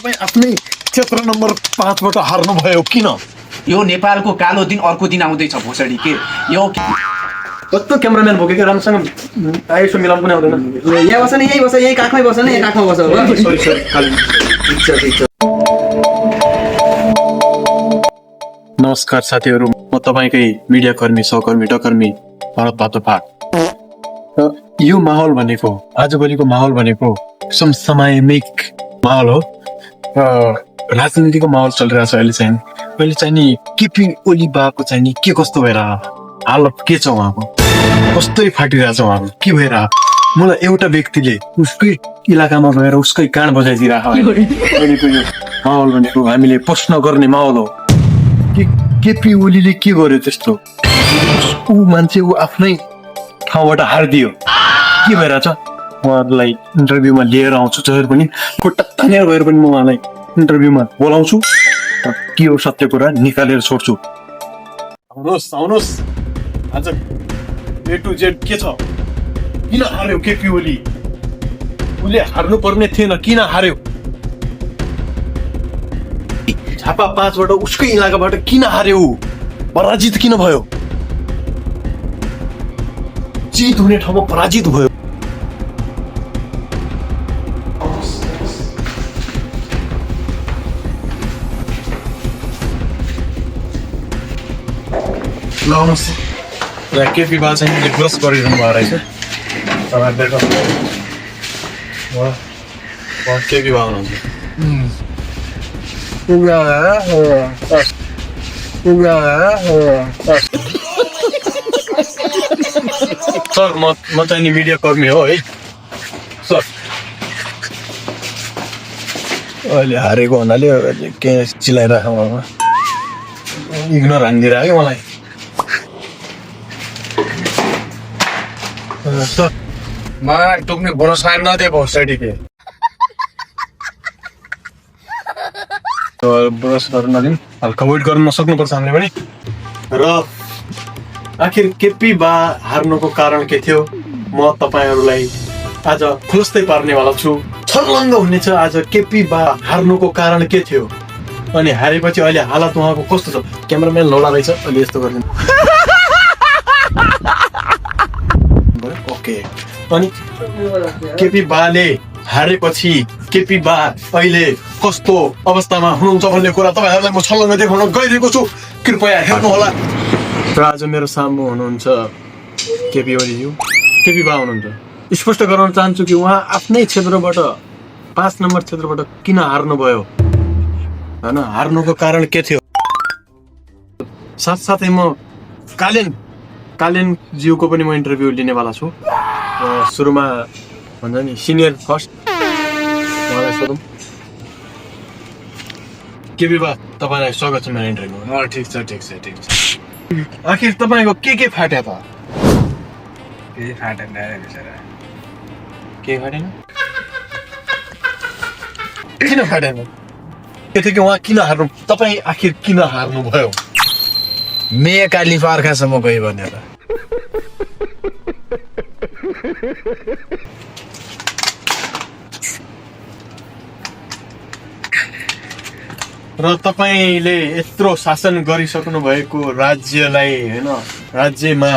तपाईँ आफ्नै क्षेत्र नम्बर 5 बाट हार्नुभयो किन? यो नेपालको कालो दिन अर्को दिन आउँदैछ भोसडी के यो कस्तो क्यामेराम्यान भोकेको राम्रोसँग आइसो मिलाउनु पनि आउँदैन। यहाँ बस न, यही बस, यही काखमै बस न, यही काखमा बस ल। सरी ठिक छ। नमस्कार साथीहरू, म तपाईँकै मिडिया कर्मी सहकर्मी डकर्मी भरत पातोपात। यो माहौल भनेको, आजभोलिको माहौल भनेको समसामयिक माहौल हो। राजनीतिको माहौल चलिरहेको छ अहिले चाहिँ नि केपी ओली बाको चाहिँ नि के कस्तो भएर हालत के छ उहाँको, कस्तै फाटिरहेछ उहाँको, के भएर मलाई एउटा व्यक्तिले उसकै इलाकामा गएर उसकै काँड बजाइदिरहेको अहिलेको यो माहौल भनेको हामीले प्रश्न गर्ने माहौल हो। केपी ओलीले के गर्यो त्यस्तो? ऊ मान्छे ऊ आफ्नै ठाउँबाट हारिदियो, के भइरहेछ? उहाँहरूलाई इन्टरभ्यूमा लिएर आउँछु जसरी पनि, खुट्टा तानेर गएर पनि म उहाँलाई इन्टरभ्यूमा बोलाउँछु, के हो सत्य कुरा निकालेर छोड्छु। आउनुहोस् आज A to Z के छ? किन हार्यो केपी ओली? उसले हार्नु पर्ने थिएन, किन हार्यो? झापा 5 बाट उसकै इलाकाबाट किन हार्यो? पराजित किन भयो? जित हुने ठाउँमा पराजित भयो। लाउनुहोस्, यहाँ केपी बा चाहिँ ब्रस गरिरहनु भएको रहेछ। तपाईँहरू केपी बा हुनुहुन्छ। सर म चाहिँ नि मिडिया कर्मी हो है सर। अहिले हारेको हुनाले के चिलाइरहेको, इग्नोर हानिदिइरहेको मलाई। सर मलाई टोक्ने बोनस खाएर नदिए भोसडी के ब्रस गर्न नदिउँ, हल्का वेट गर्न नसक्नुपर्छ हामीले पनि। र आखिर केपी बा हार्नुको कारण के थियो, म तपाईँहरूलाई आज खुलस्तै पार्नेवाला छु। छर्लङ्ग हुनेछ आज केपी बा हार्नुको कारण के थियो, अनि हारेपछि अहिले हालत उहाँको कस्तो छ। क्यामेराम्यान लौडा रहेछ, अहिले यस्तो गरिदिनु। ओके, अनि केपी बाले हारेपछि केपी बा अहिले कस्तो अवस्थामा हुनुहुन्छ भन्ने कुरा तपाईँहरूलाई म छर्लङ्ग देखाउन गइरहेको छु। कृपया हेर्नुहोला। र आज मेरो सामु हुनुहुन्छ केपी ओलीज्यू, केपी बा हुनुहुन्छ। स्पष्ट गराउन चाहन्छु कि उहाँ आफ्नै क्षेत्रबाट 5 नम्बर क्षेत्रबाट किन हार्नुभयो, होइन? हार्नुको कारण के थियो? साथसाथै म कालेन ज्यूको पनि म इन्टरभ्यू लिनेवाला छु। सुरुमा भन्छ नि सिनियर फर्स्ट, उहाँलाई सोधौँ। केपी बा, तपाईँलाई स्वागत छ मेरो इन्टरभ्यूमा। ठिक छ। आखिर तपाईँको के फाट्यो त? केही फाटेन बिचरा। के फाटेन? किन फाटेन? के थियो कि उहाँ किन हार्नु, तपाईँ आखिर किन हार्नु भयो? मे कालिफा अर्खासम्म गयो भनेर। र तपाईँले यत्रो शासन गरिसक्नु भएको राज्यलाई, होइन, राज्यमा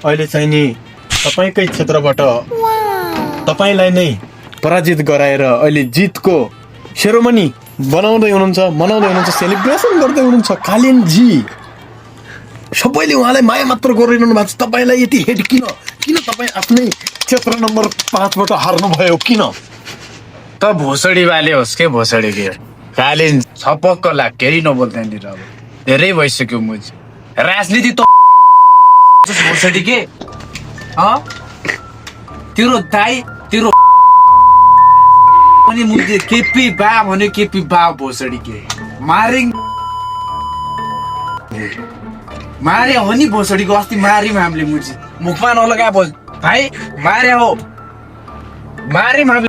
अहिले चाहिँ नि तपाईँकै क्षेत्रबाट तपाईँलाई नै पराजित गराएर अहिले जितको सेरोमनी मनाउँदै हुनुहुन्छ, सेलिब्रेसन गर्दै हुनुहुन्छ। कालिनजी, सबैले उहाँलाई माया मात्र गरिरहनु भएको छ। तपाईँलाई यति हेट किन तपाईँ आफ्नै क्षेत्र नम्बर 5 बाट हार्नुभयो किन? त भोसडी वाले होस् के भोसडी के कालिन छपक्क लाग केही नबोल त्यहाँनिर। अब धेरै भइसक्यो मुझ राजनीति त भोसडी के तेरो दाई तेरो अनि मुझे केपी बा भन्यो, केपी बा भोसडी के मारे हो नि भोसडीको। अस्ति मार्यौँ हामीले, मुझे मुखमा नलगा बोल भाइ, मारे हो, मार्यौँ हामीले।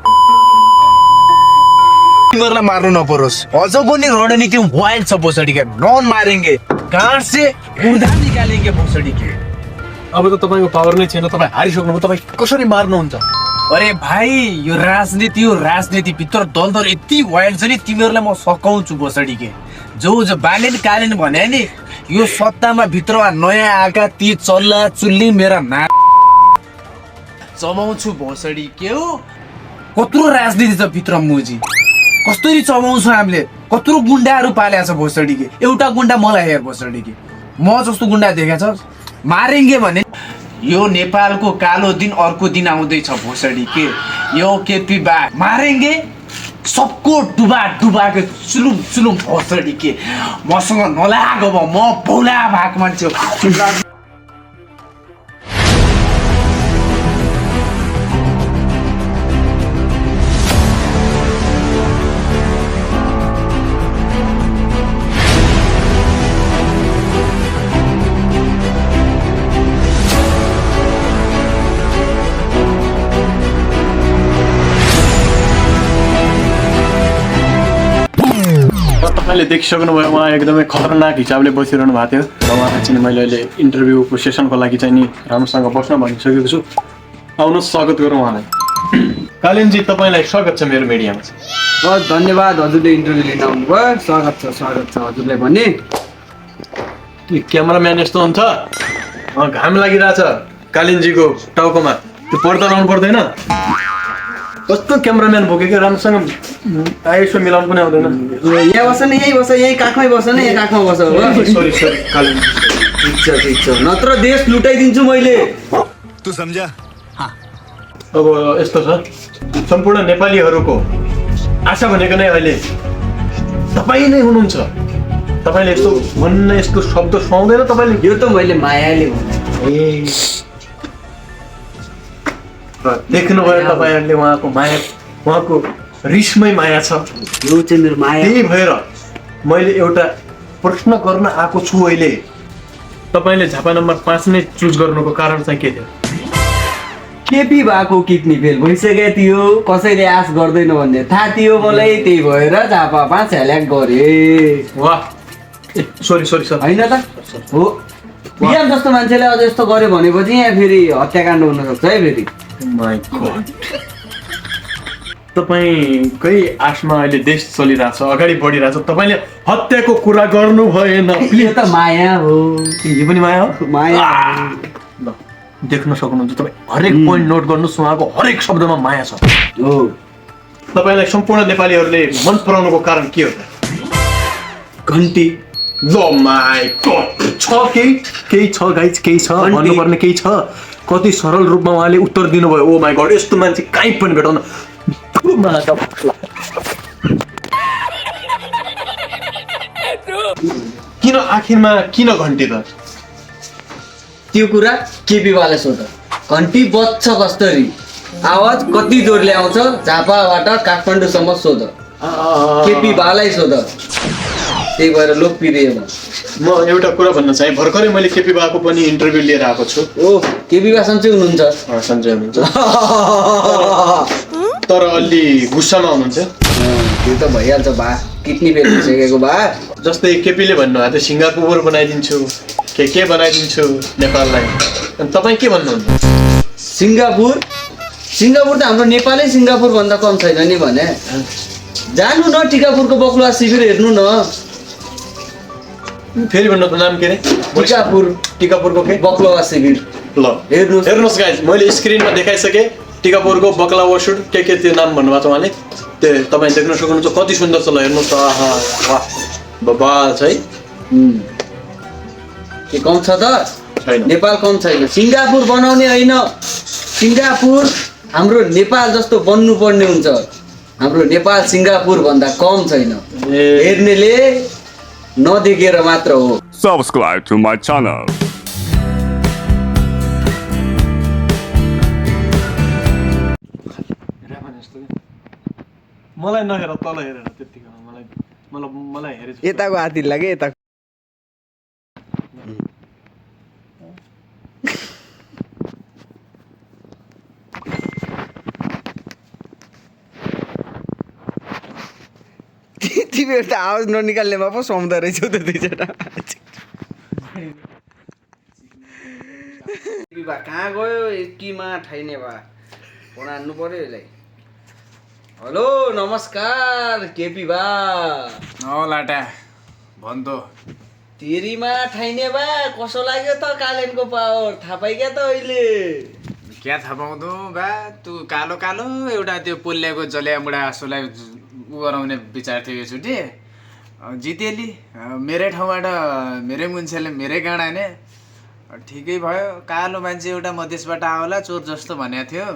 तिमीहरूलाई मार्नु नपरोस्, अझ पनि रणनीति वाइल्ड छ भोसडी के। नन मारेंगे, कहाँ से उर्धा निकालेंगे भोसडी के। अब त तपाईँको पावर नै छैन, तपाईँ हारिसक्नुभयो, तपाईँ कसरी मार्नुहुन्छ? अरे भाइ यो राजनीति भित्र दलदल यति वाइल्ड छ नि तिमीहरूलाई म सकाउँछु भोसडी के जो बालेन कालेन भने नि यो सत्तामा भित्रमा नयाँ आएका ती चल्ला चुल्ली मेरा ना चबाउँछु भोसडी के हो कत्रो राजनीति छ भित्र मुजी कसरी चबाउँछु हामीले कत्रो गुन्डाहरू पालेको छ भोसडी के एउटा गुन्डा मलाई हेर भोसडी के म जस्तो गुन्डा देखेको छ मारेंगे भने यो नेपालको कालो दिन अर्को दिन आउँदैछ भोसडी के यो केपी बा मारेंगे सबको डुबा के चुलुम भोसडी के मसँग नलाग अब म भौला भएको मान्छे हो। तपाईँले देखिसक्नुभयो उहाँ एकदमै खतरनाक हिसाबले बसिरहनु भएको थियो र उहाँलाई चाहिँ मैले अहिले इन्टरभ्यूको सेसनको लागि चाहिँ नि राम्रोसँग बस्न भनिसकेको छु। आउनुहोस् स्वागत गरौँ उहाँलाई। कालिनजी तपाईँलाई स्वागत छ मेरो मिडियामा। बहुत धन्यवाद हजुरले इन्टरभ्यू लिन आउनुभयो। स्वागत छ हजुरलाई भने। क्यामेराम्यान यस्तो हुन्छ घाम लागिरहेछ कालिनजीको टाउकोमा त्यो पर्दा लाउनु पर्दैन कस्तो क्यामेराम्यान बोकेको राम्रोसँग आइसो मिलाउनु पनि आउँदैन। यहाँ बस न यही काखमै बस न यहाँ काखमा बस हो। सरी कालिन ठिक छ नत्र देश लुटाइदिन्छु मैले। तू समझा? अब यस्तो छ सम्पूर्ण नेपालीहरूको आशा भनेको नै अहिले तपाईँ नै हुनुहुन्छ। तपाईँले यस्तो भन्न यस्तो शब्द सुहाउँदैन तपाईँले। यो त मैले मायाले भने देख्नुभयो तपाईँहरूले उहाँको माया उहाँको रिसमै माया छ। यो चाहिँ मेरो माया। त्यही भएर मैले एउटा प्रश्न गर्न आएको छु अहिले। तपाईँले झापा नम्बर 5 नै चुज गर्नुको कारण चाहिँ के थियो? केपी भएको किडनी फेल भइसक्यो थियो कसैले आश गर्दैन भन्ने थाहा थियो मलाई त्यही भएर झापा 5 सेलेक्ट गरे। वाह सरी होइन त हो पिएम जस्तो मान्छेले अझ यस्तो गर्यो भनेपछि यहाँ फेरि हत्याकाण्ड हुन सक्छ है फेरि। माय गॉड तपाईँकै आशमा अहिले देश चलिरहेछ अगाडि बढिरहेछ तपाईँले हत्याको कुरा गर्नु भएन। यो त माया हो। यो पनि माया हो माया ल देख्न सक्नुहुन्छ तपाईँ हरेक पोइन्ट नोट गर्नुहोस् उहाँको हरेक शब्दमा माया छ हो। तपाईँलाई सम्पूर्ण नेपालीहरूले मन पराउनुको कारण के हो त? घन्टी ल माय गॉड छ केही छ गाइज केही छ भन्नुपर्ने केही छ। कति सरल रूपमा उहाँले उत्तर दिनुभयो। ओ माय गॉड यस्तो मान्छे कहीँ पनि भेटाउन। किन आखिरमा किन घन्टी त? त्यो कुरा केपीवाले सोध। घन्टी बज्छ कसरी आवाज कति जोरले आउँछ झापाबाट काठमाडौँसम्म सोध। केपीवालाई सोध। त्यही भएर लोकप्रिय म एउटा कुरा भन्न चाहे भर्खरै मैले केपी बाको पनि इन्टरभ्यू लिएर आएको छु। ओ केपी बा सन्चै हुनुहुन्छ? सन्चै हुनुहुन्छ तर अलि गुस्सामा हुनुहुन्छ। त्यो त भइहाल्छ बा किडनी फेल भइसकेको बा। जस्तै केपीले भन्नुभएको थियो सिङ्गापुर बनाइदिन्छु के बनाइदिन्छु नेपाललाई अनि तपाईँ के भन्नुहुन्छ? सिङ्गापुर त हाम्रो नेपालै सिङ्गापुर भन्दा कम छैन नि भने। जानु न टिकापुरको बक्लुवा शिविर हेर्नु न। फेरि भन्नु त नाम के रे? टिकापुरको के बक्लुवा शिविर। ल हेर्नुहोस् गाइज मैले स्क्रिनमा देखाइसकेँ टिकापुरको बक्लावा सुट के त्यो नाम भन्नुभएको छ उहाँले। त्यो तपाईँ देख्न सक्नुहुन्छ कति सुन्दर छ। ल हेर्नुहोस् वाह बबाल छ है। के कम छ त? छैन नेपाल कम छैन। सिङ्गापुर बनाउने होइन सिङ्गापुर हाम्रो नेपाल जस्तो बन्नु पर्ने हुन्छ। हाम्रो नेपाल सिङ्गापुर भन्दा कम छैन। हेर्नेले नदेखेर मात्र हो। Subscribe to my channel. मलाई नहेर तल हेरेर त्यतिको मलाई हेरे यताको हात्ती लाग्यो यता। तिमीहरू त आवाज ननिकाल्नेमा पो सुहाउँदो रहेछौ त दुईजना। कहाँ गयो एकीमा ठाइने भा फोन हान्नु पर्यो यसलाई। हेलो नमस्कार केपी बा। लाटा भन्दो तेरीमा ठाइने बा कसो लाग्यो त कालेनको पावर थाहा पाइ क्या त अहिले। क्या थाहा पाउँदो बा तँ कालो कालो एउटा त्यो पोल्याएको जल्या मुढा जस्तोलाई उ गराउने विचार थियो योचोटि जितेली मेरै ठाउँबाट मेरै मुन्छेले मेरै गाँडा हाने ठिकै भयो। कालो मान्छे एउटा मधेसबाट आउला चोर जस्तो भनेको थियो।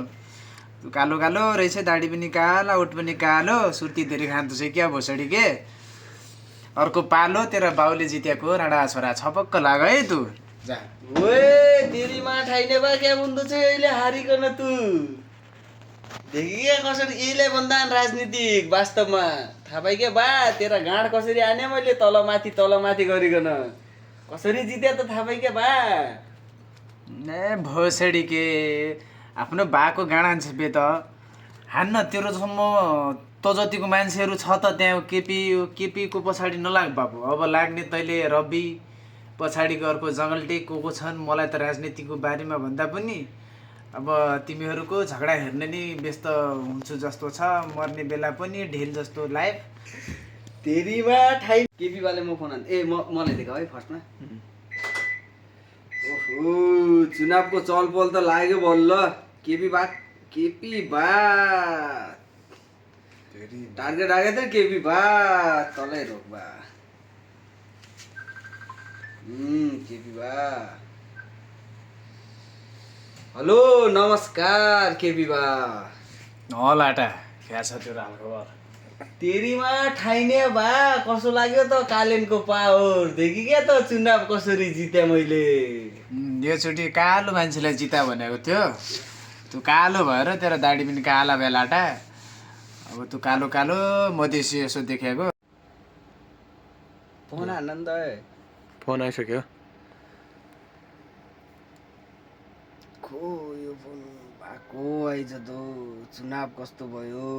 तँ कालो कालो रहेछ, दाढी पनि काला, ओठ पनि कालो, सुर्ती धेरै खाँदो छ क्या भोसडी के। अर्को पालो तेरो बाउले जितेको राडा छोरा छपक्क लाग है तँ जा। ओए तेरीमा ठाइने बा क्या बुन्दो चाहिँ अहिले हारिकन तु देखि क्या कसरी यहीलाई भन्दा राजनीतिक वास्तवमा थाहा पाइ क्या बा। तेरा गाँड कसरी हाने मैले तलमाथि गरिकन कसरी जित्या त थाहा पाइ क्या बा। ए भोसडी के आफ्नो बाको गाँडा हान्छ बे त हान्न। तेरो जम्म तँ जतिको मान्छेहरू छ त त्यहाँ केपीको पछाडि नलाग बाबु। अब लाग्ने तैँले रवि पछाडिको अर्को जङ्गलटे को छन्। मलाई त राजनीतिको बारेमा भन्दा पनि अब तिमीहरूको झगडा हेर्ने नि व्यस्त हुन्छु जस्तो छ। मर्ने बेला पनि ढिल जस्तो लाइफ। तेरीमा ठाइ केपी बाले म फोन हान्छु। मलाई देखा है फर्स्टमा। ओहो चुनावको चलपल त लाग्यो बल्ल। केपी बा टार्गेट आएको थियो केपी बा तलै रोक बा। केपी बा हेलो नमस्कार केपी बा। लाटा क्या छ त्यो हालखबर? तेरीमा ठाइने बा कसो लाग्यो त कालेनको पावर देखि क्या त चुनाव कसरी जित्या मैले। योचोटि कालो मान्छेलाई जिता भनेको थियो। तँ कालो भएर तेरो दाढी पनि काला बेलाटा। अब तँ कालो कालो मधेसी यसो देखेको। फोन हान्न नि त। फोन आइसक्यो। खो यो फोन भएको आइज त चुनाव कस्तो भयो।